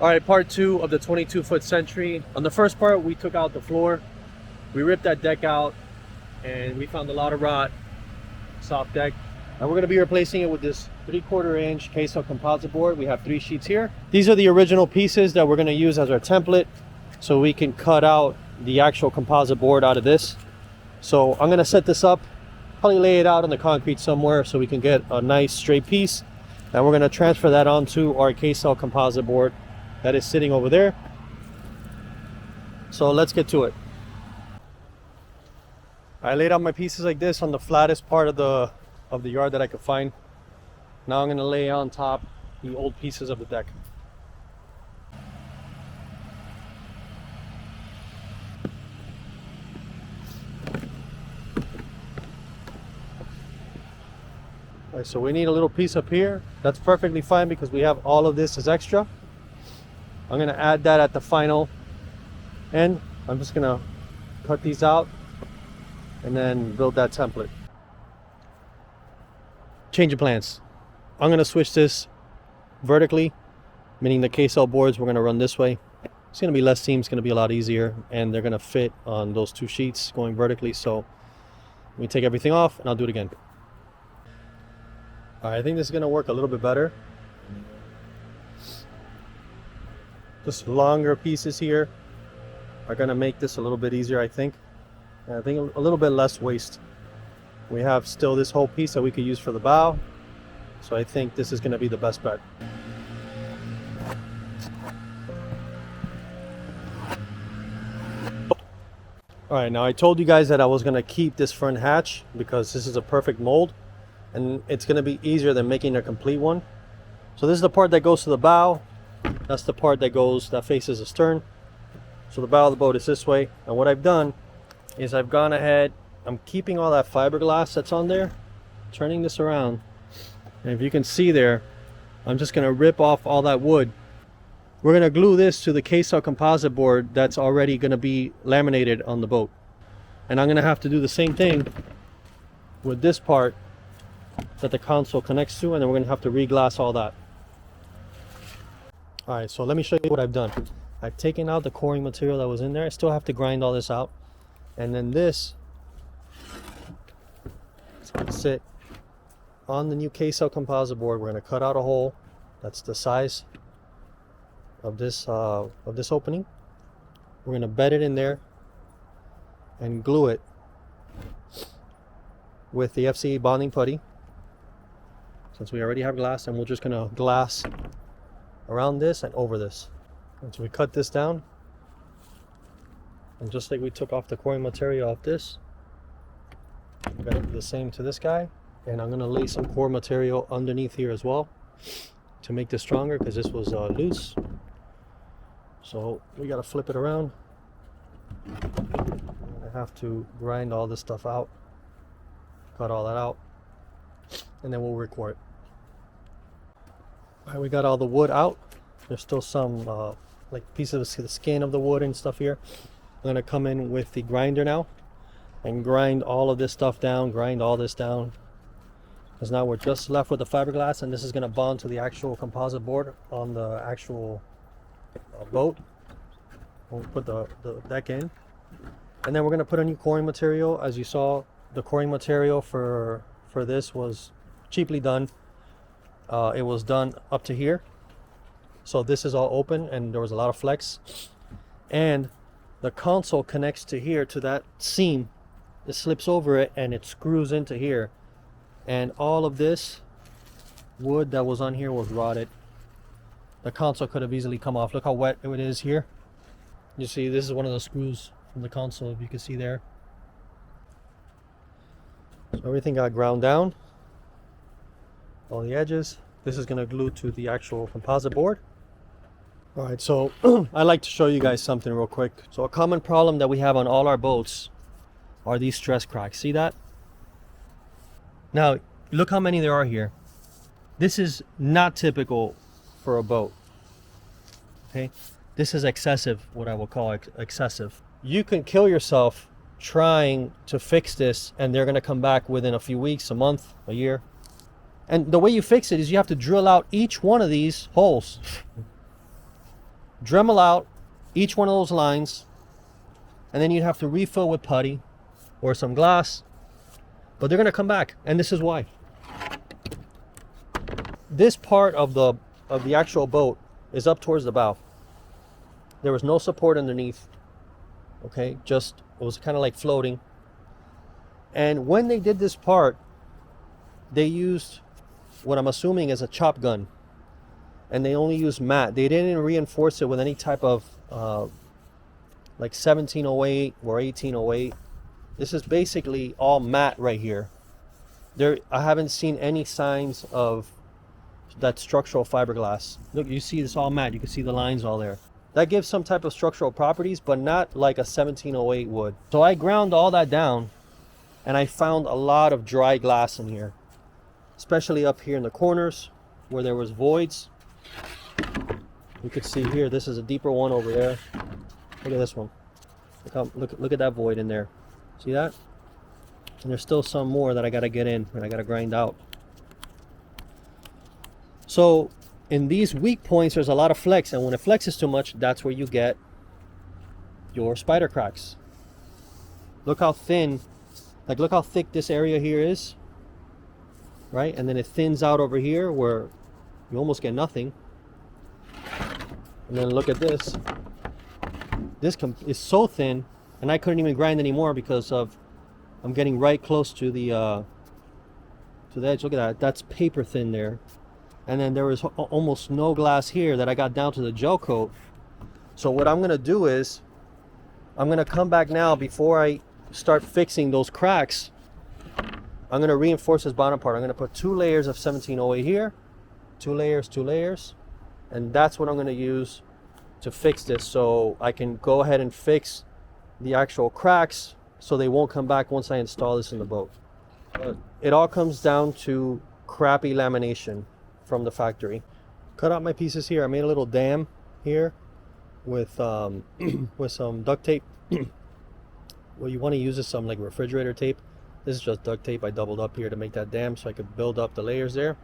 All right, part 2 of the 22-foot Century. On the first part, we took out the floor. We ripped that deck out and we found a lot of rot, soft deck. And we're gonna be replacing it with this 3/4 inch kaycell composite board. We have 3 sheets here. These are the original pieces that we're gonna use as our template, so we can cut out the actual composite board out of this. So I'm gonna set this up, probably lay it out on the concrete somewhere so we can get a nice straight piece. And we're gonna transfer that onto our kaycell composite board that is sitting over there. So let's get to it. I laid out my pieces like this on the flattest part of the yard that I could find. Now I'm gonna lay on top the old pieces of the deck. All right, so we need a little piece up here. That's perfectly fine because we have all of this as extra. I'm gonna add that at the final end. I'm just gonna cut these out and then build that template. Change of plans. I'm gonna switch this vertically, meaning the kaycell boards we're gonna run this way. It's gonna be less seams, it's gonna be a lot easier, and they're gonna fit on those 2 sheets going vertically. So let me take everything off and I'll do it again. All right, I think this is gonna work a little bit better. Just longer pieces here are gonna make this a little bit easier, I think. And I think a little bit less waste. We have still this whole piece that we could use for the bow. So I think this is gonna be the best bet. All right, now I told you guys that I was gonna keep this front hatch because this is a perfect mold and it's gonna be easier than making a complete one. So this is the part that goes to the bow. That's the part that faces the stern. So the bow of the boat is this way. And what I've done is I've gone ahead, I'm keeping all that fiberglass that's on there, turning this around. And if you can see there, I'm just gonna rip off all that wood. We're gonna glue this to the kaycell composite board that's already gonna be laminated on the boat. And I'm gonna have to do the same thing with this part that the console connects to, and then we're gonna have to re-glass all that. All right, so let me show you what I've done. I've taken out the coring material that was in there. I still have to grind all this out. And then this is going to sit on the new kaycell composite board. We're going to cut out a hole that's the size of this opening. We're going to bed it in there and glue it with the FCA bonding putty, since we already have glass, and we're just going to glass around this and over this. And so we cut this down, and just like we took off the coring material off this, we're going to do the same to this guy. And I'm going to lay some core material underneath here as well to make this stronger, because this was loose. So we got to flip it around. I have to grind all this stuff out, cut all that out, and then we'll record it. All right, we got all the wood out. There's still some like pieces of the skin of the wood and stuff here. I'm gonna come in with the grinder now and grind all of this stuff down, grind all this down, because now we're just left with the fiberglass, and this is gonna bond to the actual composite board on the actual boat. We'll put the deck in, and then we're gonna put a new coring material. As you saw, the coring material for this was cheaply done. It was done up to here, so this is all open and there was a lot of flex, and the console connects to here, to that seam. It slips over it and it screws into here, and all of this wood that was on here was rotted. The console could have easily come off. Look how wet it is here. You see, this is one of the screws from the console, if you can see there. So everything got ground down, all the edges. This is going to glue to the actual composite board. All right, so I like to show you guys something real quick. So a common problem that we have on all our boats are these stress cracks. See that? Now look how many there are here. This is not typical for a boat. Okay, this is excessive, what I will call excessive. You can kill yourself trying to fix this, and they're going to come back within a few weeks, a month, a year. And the way you fix it is you have to drill out each one of these holes. Dremel out each one of those lines, and then you'd have to refill with putty or some glass, but they're going to come back, and this is why. This part of the actual boat is up towards the bow. There was no support underneath. Okay, just it was kind of like floating. And when they did this part, they used what I'm assuming is a chop gun, and they only used matte. They didn't reinforce it with any type of like 1708 or 1808. This is basically all matte right here. I haven't seen any signs of that structural fiberglass. Look, you see this all matte. You can see the lines all there. That gives some type of structural properties, but not like a 1708 would. So I ground all that down, and I found a lot of dry glass in here, especially up here in the corners where there was voids. You could see here, this is a deeper one over there. Look at this one. Look at that void in there. See that? And there's still some more that I gotta get in and I gotta grind out. So in these weak points, there's a lot of flex, and when it flexes too much, that's where you get your spider cracks. Look how thin, like look how thick this area here is, right? And then it thins out over here where you almost get nothing. And then look at this. This is so thin, and I couldn't even grind anymore because of I'm getting right close to the edge. Look at that. That's paper thin there. And then there was almost no glass here that I got down to the gel coat. So what I'm gonna do is I'm gonna come back now before I start fixing those cracks. I'm gonna reinforce this bottom part. I'm gonna put 2 layers of 1708 here, 2 layers, and that's what I'm gonna use to fix this, so I can go ahead and fix the actual cracks so they won't come back once I install this in the boat. But it all comes down to crappy lamination from the factory. Cut out my pieces here. I made a little dam here with with some duct tape. What you want to use is some like refrigerator tape. This is just duct tape I doubled up here to make that dam so I could build up the layers there.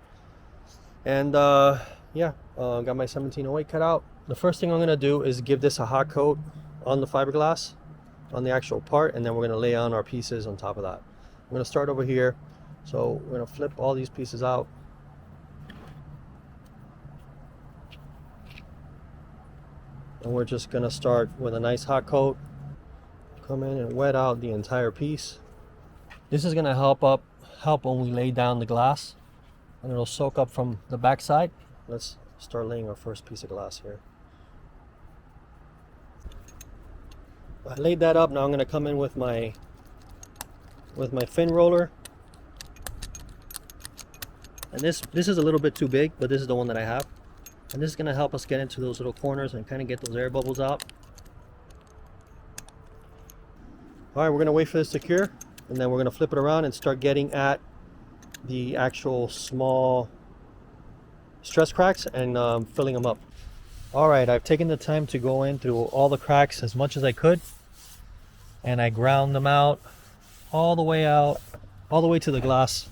And yeah, got my 1708 cut out. The first thing I'm gonna do is give this a hot coat on the fiberglass, on the actual part, and then we're gonna lay on our pieces on top of that. I'm gonna start over here. So we're gonna flip all these pieces out. And we're just gonna start with a nice hot coat. Come in and wet out the entire piece. This is gonna help when we lay down the glass, and it'll soak up from the back side. Let's start laying our first piece of glass here. I laid that up. Now I'm gonna come in with my fin roller. And this is a little bit too big, but this is the one that I have. And this is gonna help us get into those little corners and kind of get those air bubbles out. All right, we're gonna wait for this to cure, and then we're gonna flip it around and start getting at the actual small stress cracks and filling them up. All right, I've taken the time to go in through all the cracks as much as I could, and I ground them out, all the way to the glass.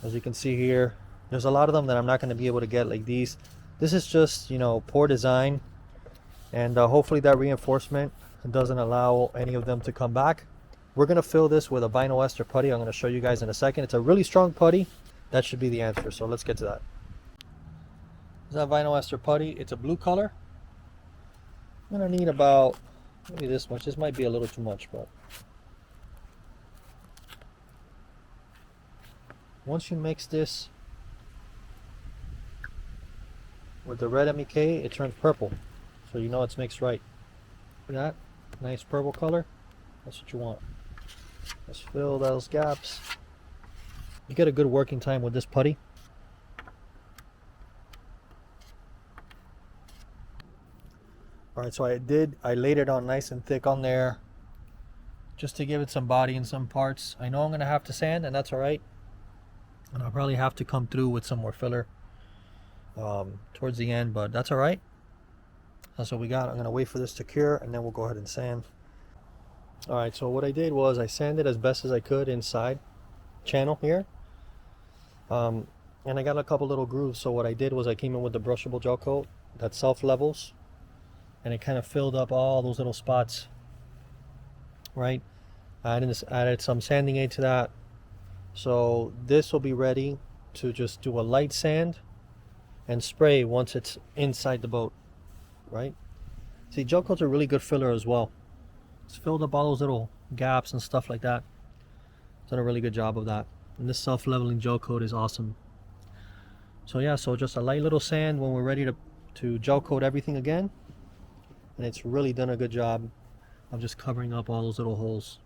As you can see here, there's a lot of them that I'm not going to be able to get like these. This is just, you know, poor design, and hopefully that reinforcement doesn't allow any of them to come back. We're going to fill this with a vinyl ester putty. I'm going to show you guys in a second. It's a really strong putty. That should be the answer, so let's get to that. This is that vinyl ester putty. It's a blue color. I'm going to need about maybe this much. This might be a little too much, but once you mix this with the red MEK, it turns purple, so you know it's mixed right. Look at that nice purple color. That's what you want. Let's fill those gaps. You get a good working time with this putty. All right, so I laid it on nice and thick on there just to give it some body in some parts. I know I'm gonna have to sand, and that's all right. And I'll probably have to come through with some more filler towards the end, but that's all right. That's what we got. I'm gonna wait for this to cure, and then we'll go ahead and sand. All right, so what I did was I sanded as best as I could inside channel here, and I got a couple little grooves. So what I did was I came in with the brushable gel coat that self levels and it kind of filled up all those little spots, right? I added some sanding aid to that, so this will be ready to just do a light sand and spray once it's inside the boat, right? See, gel coat's a really good filler as well. It's filled up all those little gaps and stuff like that. It's done a really good job of that. And this self-leveling gel coat is awesome. So yeah, so just a light little sand when we're ready to gel coat everything again. And it's really done a good job of just covering up all those little holes.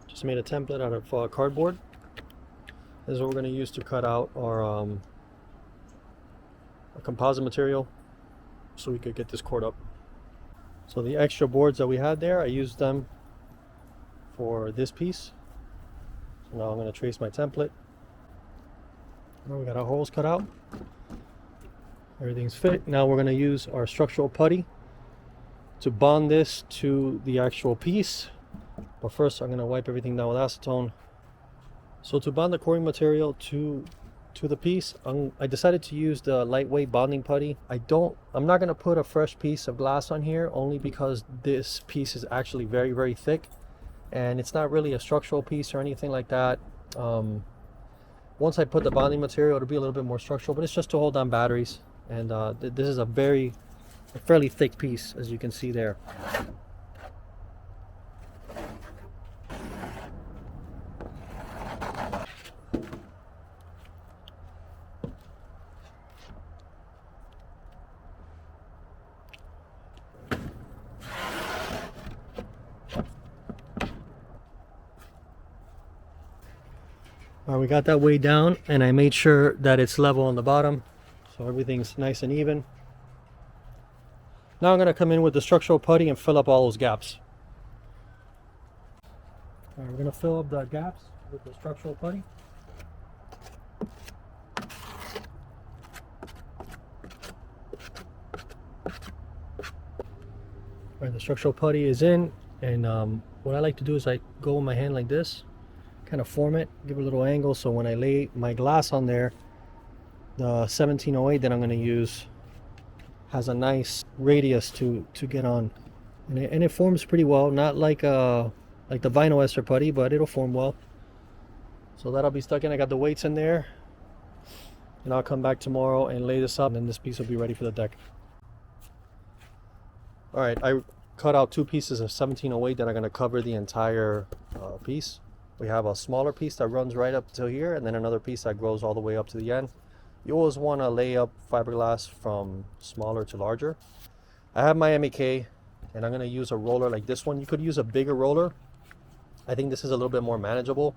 Just made a template out of cardboard. This is what we're going to use to cut out our a composite material so we could get this cord up. So the extra boards that we had there, I used them for this piece. So now I'm going to trace my template. Now we got our holes cut out. Everything's fit. Now we're going to use our structural putty to bond this to the actual piece. But first I'm going to wipe everything down with acetone. So to bond the coring material to the piece, I decided to use the lightweight bonding putty. I'm not going to put a fresh piece of glass on here, only because this piece is actually very, very thick, and it's not really a structural piece or anything like that. Once I put the bonding material, it'll be a little bit more structural, but it's just to hold on batteries. And this is a fairly thick piece, as you can see there. We got that way down, and I made sure that it's level on the bottom, so everything's nice and even. Now I'm going to come in with the structural putty and fill up all those gaps. All right, we're going to fill up the gaps with the structural putty. All right, the structural putty is in, and what I like to do is I go with my hand like this, kind of form it, give it a little angle, so when I lay my glass on there, the 1708 that I'm going to use has a nice radius to get on, and it forms pretty well. Not like the vinyl ester putty, but it'll form well. So that'll be stuck in. I got the weights in there, and I'll come back tomorrow and lay this up, and then this piece will be ready for the deck. All right, I cut out 2 pieces of 1708 that are going to cover the entire piece. We have a smaller piece that runs right up to here, and then another piece that goes all the way up to the end. You always want to lay up fiberglass from smaller to larger. I have my MEK, and I'm going to use a roller like this one. You could use a bigger roller. I think this is a little bit more manageable.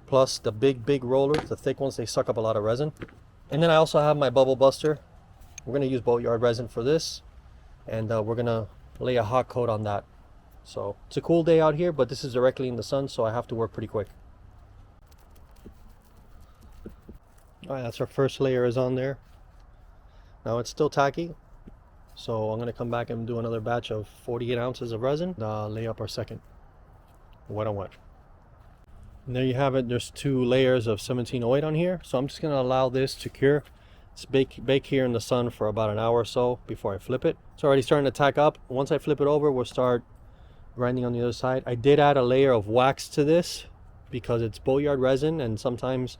Plus the big rollers, the thick ones, they suck up a lot of resin. And then I also have my bubble buster. We're going to use boatyard resin for this, and we're going to lay a hot coat on that. So it's a cool day out here, but this is directly in the sun, so I have to work pretty quick. All right, that's our first layer is on there. Now it's still tacky, so I'm going to come back and do another batch of 48 ounces of resin, lay up our second wet on wet. And there you have it. There's 2 layers of 1708 on here, so I'm just going to allow this to cure. It's bake here in the sun for about an hour or so before I flip it. It's already starting to tack up. Once I flip it over, we'll start grinding on the other side. I did add a layer of wax to this because it's boatyard resin, and sometimes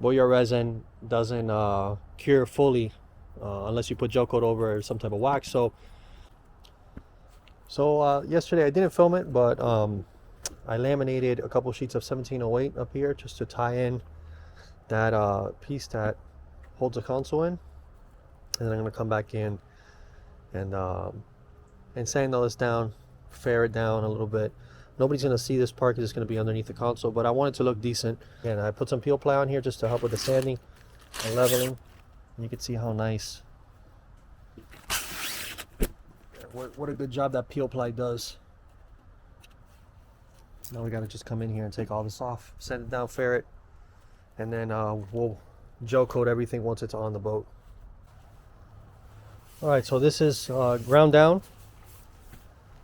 boatyard resin doesn't cure fully unless you put gel coat over some type of wax. So yesterday I didn't film it, but I laminated a couple sheets of 1708 up here just to tie in that piece that holds the console in, and then I'm going to come back in and sand all this down, fair it down a little bit. Nobody's going to see this part because it's going to be underneath the console, but I want it to look decent. And I put some peel ply on here just to help with the sanding and leveling. And you can see how nice, what a good job that peel ply does. Now we got to just come in here and take all this off, sand it down, fair it, and then we'll gel coat everything once it's on the boat. All right, so this is ground down.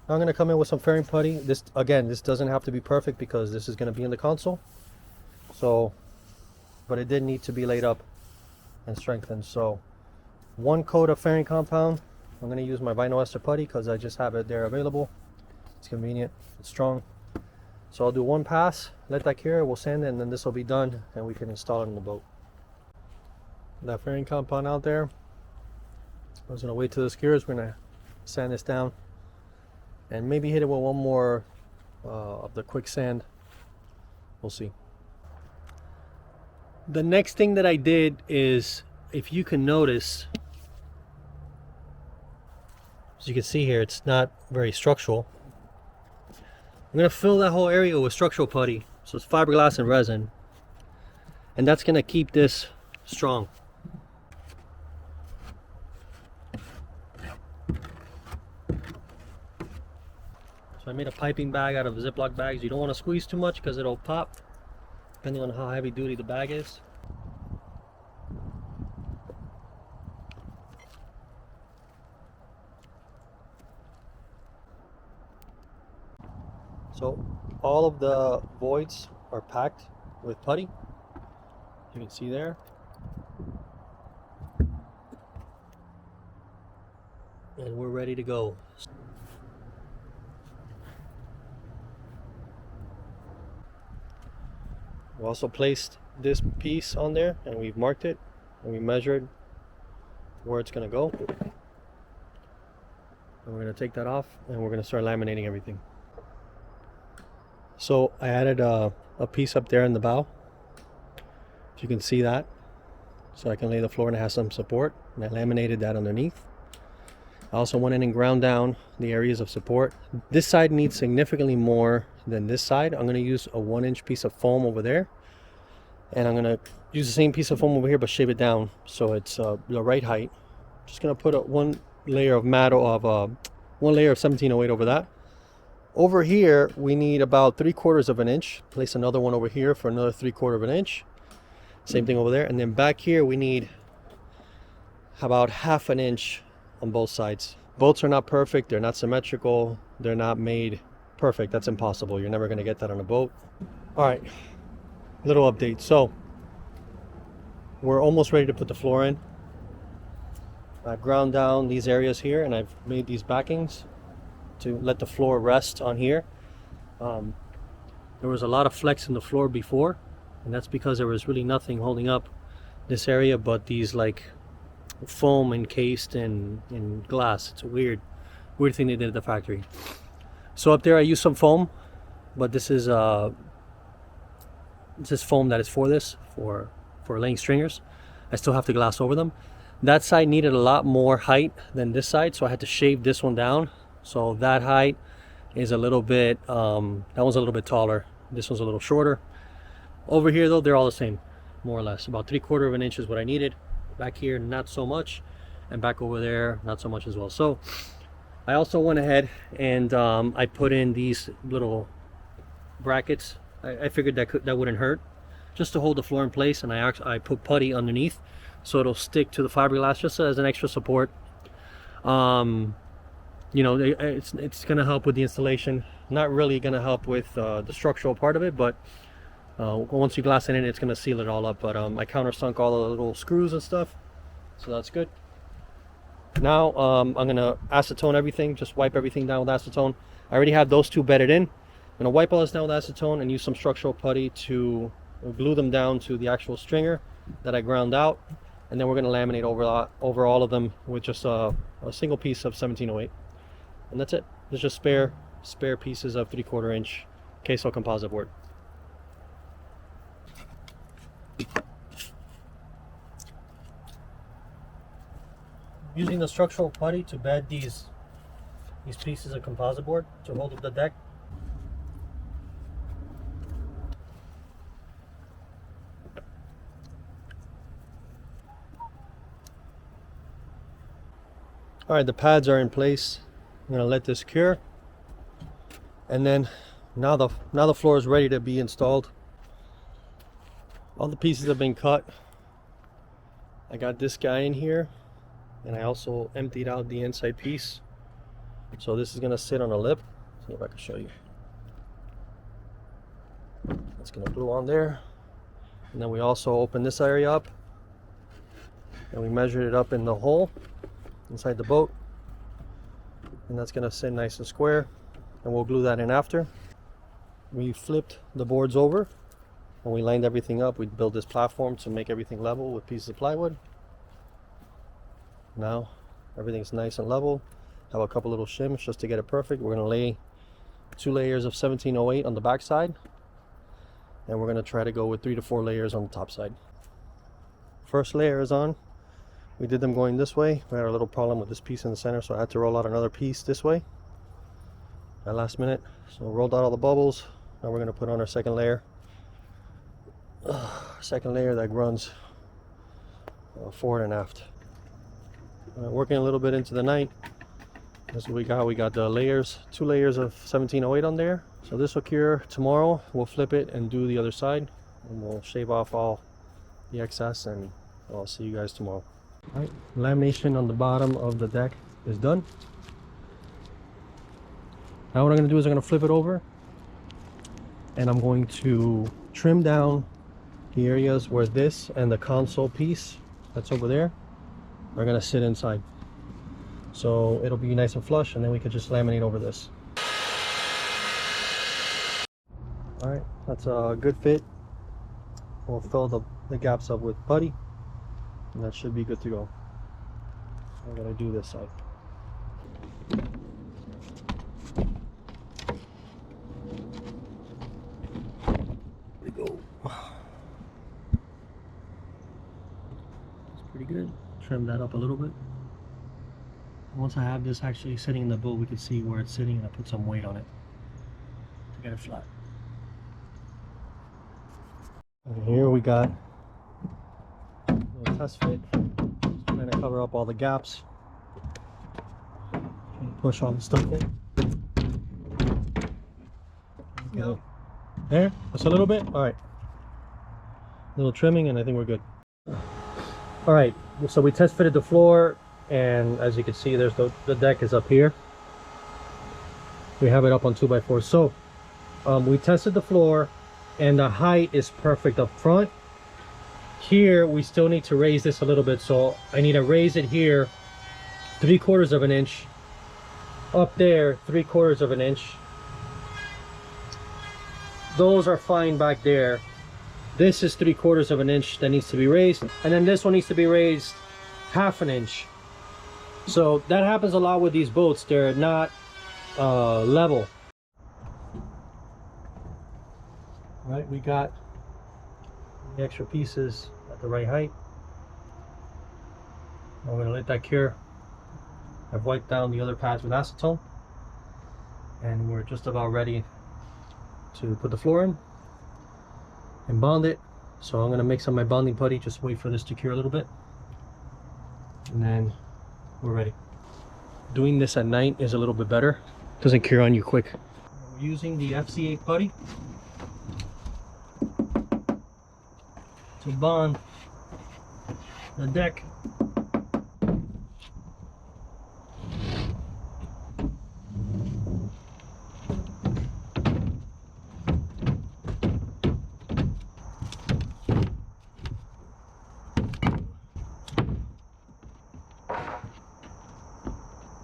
Now I'm going to come in with some fairing putty. This doesn't have to be perfect because this is going to be in the console. So, but it did need to be laid up and strengthen. So 1 coat of fairing compound. I'm going to use my vinyl ester putty because I just have it there available. It's convenient, it's strong. So I'll do 1 pass, let that cure, we'll sand it, and then this will be done and we can install it in the boat. That fairing compound out there, I was going to wait till this cures. We're going to sand this down and maybe hit it with 1 more of the quicksand. We'll see. The next thing that I did is, if you can notice, as you can see here, it's not very structural. I'm going to fill that whole area with structural putty. So it's fiberglass and resin. And that's going to keep this strong. So I made a piping bag out of Ziploc bags. You don't want to squeeze too much because it'll pop, depending on how heavy duty the bag is. So all of the voids are packed with putty. You can see there. And we're ready to go. We also placed this piece on there and we've marked it and we measured where it's going to go. And we're going to take that off and we're going to start laminating everything. So I added a piece up there in the bow. If you can see that. So I can lay the floor and it has some support. And I laminated that underneath. I also went in and ground down the areas of support. This side needs significantly more than this side. I'm going to use a 1-inch piece of foam over there. And I'm going to use the same piece of foam over here but shave it down so it's the right height. Just going to put one layer of 1708 over that. Over here we need about 3/4 of an inch. Place another one over here for another 3/4 of an inch. Same thing over there. And then back here we need about 1/2 an inch on both sides. Boats are not perfect, they're not symmetrical, they're not made perfect. That's impossible. You're never going to get that on a boat. All right, little update. So we're almost ready to put the floor in. I've ground down these areas here and I've made these backings to let the floor rest on here. There was a lot of flex in the floor before, and that's because there was really nothing holding up this area but these like foam encased in glass. It's a weird thing they did at the factory. So up there I used some foam, but this is foam that is for laying stringers. I still have to glass over them. That side needed a lot more height than this side, so I had to shave this one down. So that height is a little bit, that one's a little bit taller. This one's a little shorter. Over here though, they're all the same, more or less. About 3/4 of an inch is what I needed. Back here, not so much. And back over there, not so much as well. So I also went ahead and I put in these little brackets. I figured that wouldn't hurt, just to hold the floor in place. And I put putty underneath so it'll stick to the fiberglass just as an extra support. You know, it's going to help with the installation. Not really going to help with the structural part of it, but once you glass it in, it's going to seal it all up. But I countersunk all the little screws and stuff, so that's good. Now I'm going to acetone everything, just wipe everything down with acetone. I already have those 2 bedded in. I'm going to wipe all this down with acetone and use some structural putty to glue them down to the actual stringer that I ground out. And then we're going to laminate over all of them with just a single piece of 1708. And that's it. There's just spare pieces of 3/4 inch kaycell composite board. Using the structural putty to bed these pieces of composite board to hold up the deck. All right, the pads are in place. I'm gonna let this cure, and then now the floor is ready to be installed. All the pieces have been cut. I got this guy in here, and I also emptied out the inside piece. So this is gonna sit on a lip. Let's see if I can show you. It's gonna glue on there, and then we also open this area up, and we measured it up in the hole inside the boat, and that's gonna sit nice and square, and we'll glue that in after. We flipped the boards over and we lined everything up. We built this platform to make everything level with pieces of plywood. Now everything's nice and level. Have a couple little shims just to get it perfect. We're gonna lay 2 layers of 1708 on the back side, and we're gonna try to go with 3 to 4 layers on the top side. First layer is on. We did them going this way. We had a little problem with this piece in the center, so I had to roll out another piece this way at last minute. So rolled out all the bubbles. Now we're gonna put on our second layer. Second layer that runs forward and aft. Working a little bit into the night. That's what we got. We got the layers, 2 layers of 1708 on there. So this will cure tomorrow. We'll flip it and do the other side, and we'll shave off all the excess, and I'll see you guys tomorrow. All right, lamination on the bottom of the deck is done. Now what I'm going to do is I'm going to flip it over, and I'm going to trim down the areas where this and the console piece that's over there are going to sit inside. So it'll be nice and flush, and then we could just laminate over this. All right, that's a good fit. We'll fill the gaps up with putty, and that should be good to go. I'm gonna do this side. There we go. It's pretty good. Trim that up a little bit. Once I have this actually sitting in the boat, we can see where it's sitting, and I put some weight on it to get it flat. And here we got a little test fit. Just trying to cover up all the gaps. Push all the stuff in. Okay. There, just a little bit. All right. A little trimming, and I think we're good. All right. So we test fitted the floor, and as you can see, there's the deck is up here. We have it up on 2x4. So we tested the floor, and the height is perfect up front. Here we still need to raise this a little bit, so I need to raise it here 3/4 of an inch, up there 3/4 of an inch. Those are fine back there. This is 3/4 of an inch that needs to be raised, and then this one needs to be raised 1/2 an inch. So that happens a lot with these boats. They're not level. Right, we got the extra pieces at the right height. I'm going to let that cure. I've wiped down the other pads with acetone, and we're just about ready to put the floor in and bond it. So I'm going to mix up my bonding putty, just wait for this to cure a little bit, and then we're ready. Doing this at night is a little bit better. Doesn't cure on you quick. We're using the FC8 putty to bond the deck.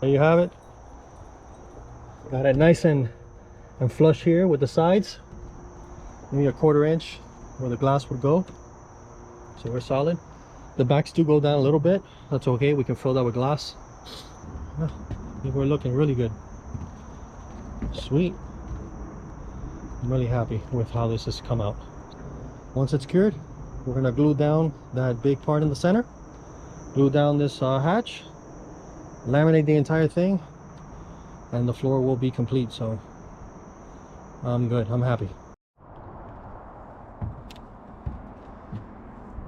There you have it. Got it nice and flush here with the sides. Maybe 1/4 inch where the glass would go. So we're solid. The backs do go down a little bit. That's okay. We can fill that with glass. I think we're looking really good. Sweet. I'm really happy with how this has come out. Once it's cured, we're gonna glue down that big part in the center. Glue down this hatch. Laminate the entire thing, and the floor will be complete. So I'm good. I'm happy.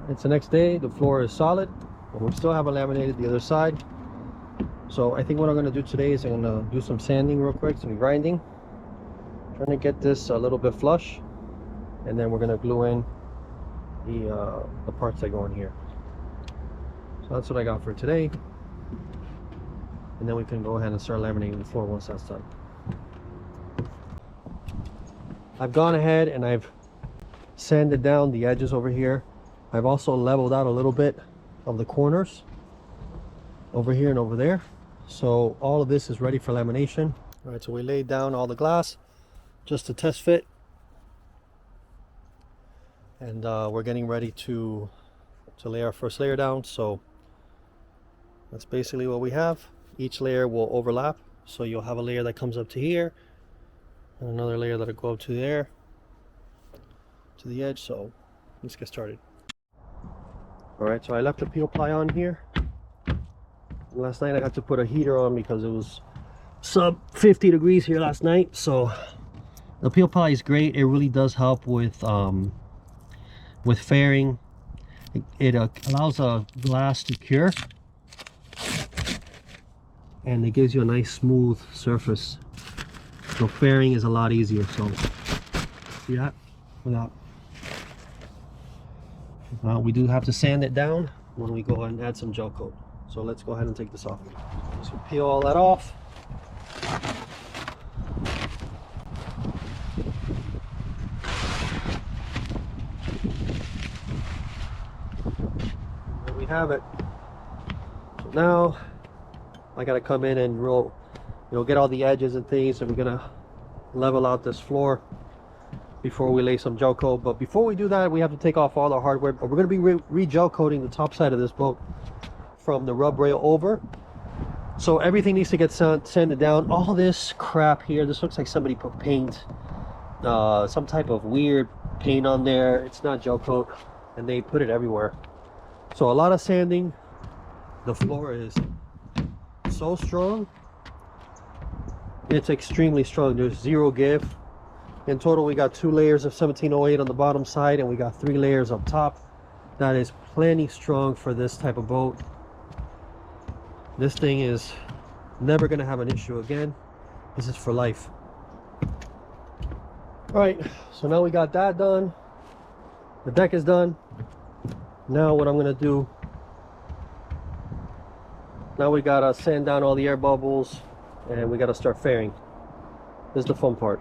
It's the next day. The floor is solid, but we still haven't laminated the other side. So I think what I'm going to do today is I'm going to do some sanding real quick, some grinding, trying to get this a little bit flush, and then we're going to glue in the parts that go in here. So that's what I got for today, and then we can go ahead and start laminating the floor once that's done. I've gone ahead and I've sanded down the edges over here. I've also leveled out a little bit of the corners over here and over there. So all of this is ready for lamination. All right, so we laid down all the glass just to test fit, and we're getting ready to lay our first layer down. So that's basically what we have. Each layer will overlap, so you'll have a layer that comes up to here and another layer that'll go up to there, to the edge. So let's get started. All right, so I left the peel ply on here. Last night I had to put a heater on because it was sub 50 degrees here last night. So the peel ply is great. It really does help with fairing. It allows a glass to cure, and it gives you a nice smooth surface. So fairing is a lot easier. So see that? Without. We do have to sand it down when we go ahead and add some gel coat. So let's go ahead and take this off. So peel all that off. There we have it. So now I gotta come in and get all the edges and things, and we're gonna level out this floor before we lay some gel coat. But before we do that, we have to take off all the hardware. But we're gonna be re-gel coating the top side of this boat from the rub rail over. So everything needs to get sanded down. All this crap here, this looks like somebody put paint, some type of weird paint on there. It's not gel coat, and they put it everywhere. So a lot of sanding. The floor is so strong. It's extremely strong. There's zero give. In total, we got 2 layers of 1708 on the bottom side, and we got 3 layers up top. That is plenty strong for this type of boat. This thing is never going to have an issue again. This is for life. All right, so now we got that done. The deck is done. Now what I'm going to do, now we got to sand down all the air bubbles, and we got to start fairing. This is the fun part.